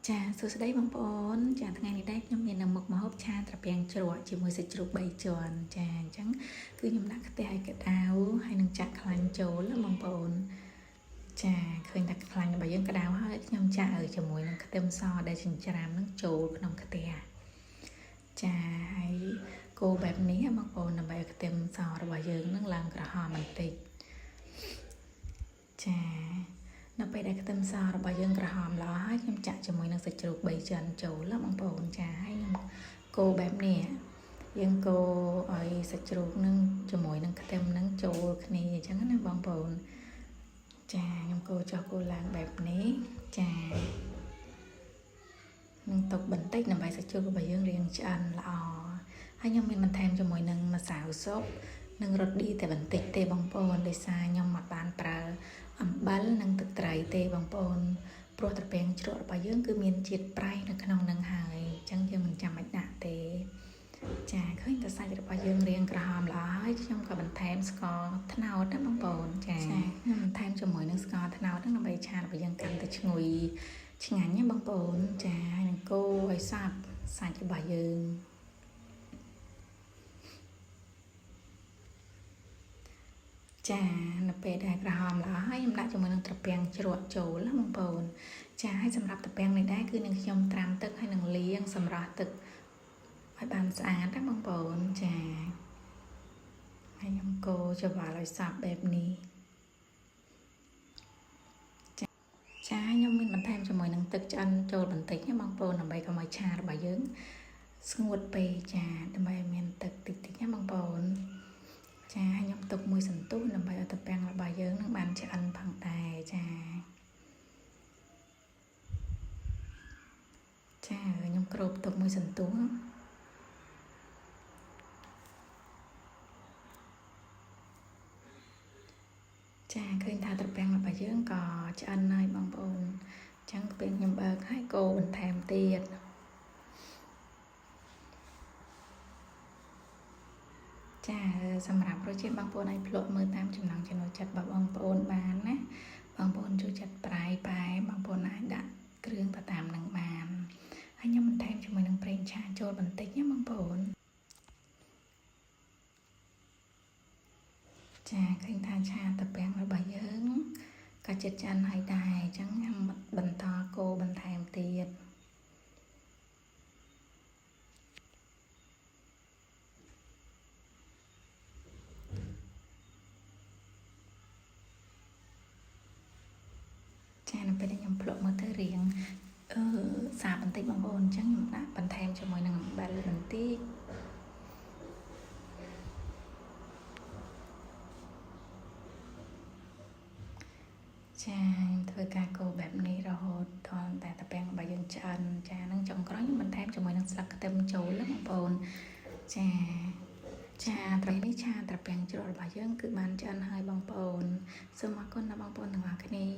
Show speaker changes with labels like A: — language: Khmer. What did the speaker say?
A: ចាសួស្តីបងប្អូនចាថ្ងៃនេះដែរខ្ញុំមាននៅមុខម្ហូបឆាត្រពាំងជ្រក់ជាមួយសាច់ជ្រូក3ជាន់ចាអញ្ចឹងគឺខ្ញុំដាក់ខ្ទះឲ្យកដៅហើយនឹងចាក់ខ្លាញ់ចូលបងប្អូនចាឃើញតែខ្លាញ់របស់យើងក្តៅហើយខ្ញុំចាក់ជាមួយនឹងខ្ទឹមសដែលចិញ្ច្រាំនឹងចូលក្នុងខ្ទះចាហើយកូរបែបនេះបងប្អូនដើម្បីឲ្យខ្ទឹមសរបស់យើងនឹងឡើងក្រហមបន្តិចចានៅពេលដែលខ្ទឹមសរបស់យើងក្រហមល្អហើយខ្ញុំចាក់ជាមួយនឹងសាច់ជ្រូក3ជាន់ចូលបងប្អូនចាហើយខ្ញុំកូរបែបនេះយើងកូរឲ្យសាច់ជ្រូកនឹងជាមួយនឹងខ្ទឹមនឹងចូលគ្នាអញ្ចឹងណាបងប្អូនចាខ្ញុំកូរចុះកូរឡើងបែបនេះចានឹងទុកបន្តិចដើម្បីសាច់ជ្រូករបស់យើងរាងឆ្អិនល្អហើយខ្ញុំមានបន្ថែមជាមួយនឹងម្សៅស៊ុបនិងរ៉ូឌីតែបន្តិចទេបងប្អូនដោយសារខ្ញុំមិនបានប្រើអំបិលនិងទឹកត្រីទេបងប្អូនព្រោះត្រពាំងជ្រក់របស់យើងគឺមានជាតិប្រៃនៅក្នុងនឹងហើយអញ្ចឹងយើងមិនចាំបាច់ដាក់ទេចាឃើញតែសាច់របស់យើងរាងក្រហមល្អហើយខ្ញុំក៏បន្ថែមស្ករត្នោតណាបងប្អូនចាខ្ញុំបន្ថែមជាមួយនឹងស្ករត្នោតហ្នឹងដើម្បីឆារបស់យើងកាន់តែឈ្ងុយឆ្ងាញ់ណាបងប្អូនចាហើយនឹងកូរឲ្យសព្វសាច់របស់យើងចានៅពេលដែលក្រហមល្អហើយខ្ញុំដាក់ជាមួយនឹងត្រពាំងជ្រក់ចូលណាបងប្អូនចាហើយសម្រាប់ត្រពាំងនេះដែរគឺនឹងខ្ញុំត្រាំទឹកហើយនឹងលាងសម្រស់ទឹកឲ្យបានស្អាតណាបងប្អូនចាហើយខ្ញុំកូរច្របល់ឲ្យសព្វបែបនេះចាខ្ញុំមានបន្ថែមជាមួយនឹងទឹកឆ្អិនចូលបន្តិចណាបងប្អូនដើម្បីកុំឲ្យឆារបស់យើងស្ងួតពេកចាដើម្បីឲ្យមានទឹកតិចតិចណាបងប្អូនចាខ្ញុំទុកមួយសន្ទុះដើម្បីឲ្យត្រពាំងរបស់យើងនឹងបានឆ្អិនផងដែរចាខ្ញុំគ្របទុកមួយសន្ទុះចាឃើញថាត្រពាំងរបស់យើងក៏ឆ្អិនហើយបងប្អូនអញ្ចឹងពេលខ្ញុំបើកហើយកូរបន្ថែមទៀតចាសម្រាប់ប្រជាបងប្អូនឲ្យភ្លក់មើលតាមចំណង់ចំណូលចិត្តរបស់បងប្អូនបានណាបងប្អូនចូលចិត្តប្រៃប៉ែបងប្អូនអាចដាក់គ្រឿងទៅតាមនឹងបានហើយខ្ញុំបន្ថែមជាមួយនឹងប្រេងឆាចូលបន្តិចណាបងប្អូនចាឃើញថាឆាត្រពាំងរបស់យើងក៏ជិតឆ្អិនហើយដែរអញ្ចឹងខ្ញុំបន្តកូរបន្ថែមទៀតចានៅពេលដែលខ្ញុំភ្លក់មើលទៅរៀងសាបបន្តិចបងប្អូនអញ្ចឹងខ្ញុំដាក់បន្ថែមជាមួយនឹងអំបិលបន្តិចចាខ្ញុំធ្វើការកូរបែបនេះរហូតដល់តែត្រពាំងរបស់យើងឆ្អិនចានឹងចុងក្រោយខ្ញុំបន្ថែមជាមួយនឹងស្លឹកខ្ទឹមចូលបងប្អូនចាត្រនេះឆាត្រពាំងជ្រក់របស់យើងគឺបានឆ្អិនហើយបងប្អូនសូមអរគុណដល់បងប្អូនទាំងអស់គ្នា